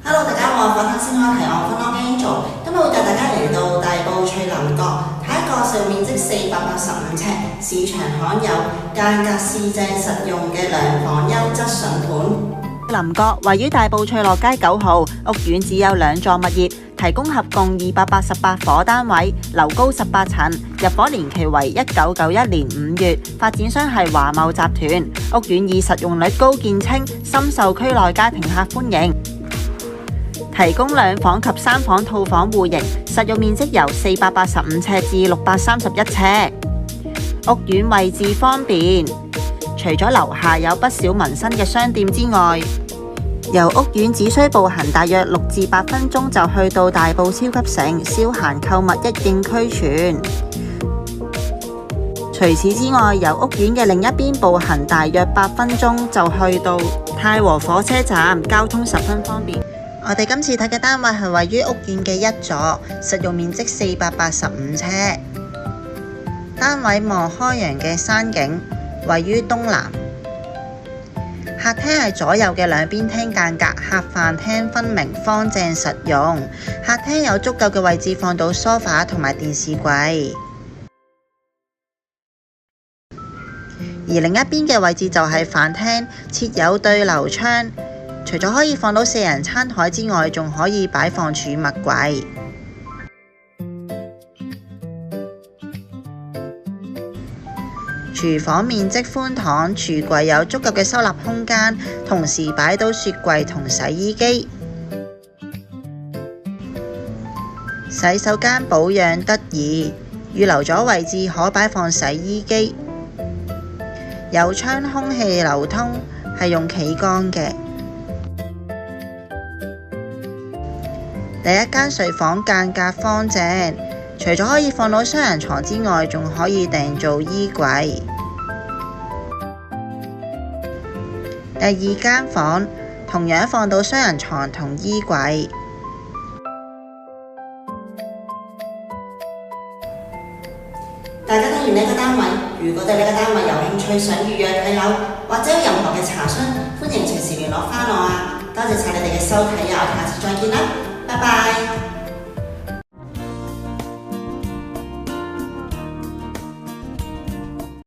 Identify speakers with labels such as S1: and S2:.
S1: Hello， 大家好，我係課堂先開題，我分安 Angel， 今日會帶大家嚟到大埔翠林角，睇一個實用面積485尺、市場罕有、間隔四正實用嘅兩房優質筍盤。
S2: 林角位於大埔翠樂街9號，屋苑只有2座物業，提供合共288伙單位，樓高18層，入伙年期為1991年5月，發展商係華懋集團。屋苑以實用率高見稱，深受區內家庭客歡迎。提供2房及3房套房戶型，實用面積由485尺至631尺。屋苑位置方便，除咗樓下有不少民生嘅商店之外，由屋苑只需步行大約6至8分鐘就去到大埔超級城，消閒購物一應俱全。除此之外，由屋苑嘅另一邊步行大約8分鐘就去到太和火車站，交通十分方便。我哋今次睇嘅單位係位於屋苑嘅1座，實用面積485尺，單位望開揚嘅山景，位於東南。客廳係左右嘅兩邊廳間隔，客飯廳分明，方正實用。客廳有足夠嘅位置放到梳化同埋電視櫃，而另一邊嘅位置就係飯廳，設有對流窗。除咗可以放到4人餐台之外，仲可以擺放儲物櫃。廚房面積寬敞，廚櫃有足夠嘅收納空間，同時擺到雪櫃同洗衣機。洗手間保養得宜，預留咗位置可擺放洗衣機。有窗空氣流通，係用企缸嘅。第一間睡房間隔方正，除咗可以放到雙人床之外，仲可以訂做衣櫃。第二間房同樣放到雙人床同衣櫃。
S1: 大家睇完呢個單位，如果對呢個單位有興趣，想預約睇樓或者有任何嘅查詢，歡迎隨時聯絡返我啊！多謝晒你哋嘅收睇啊，我哋下次再見啦，拜拜。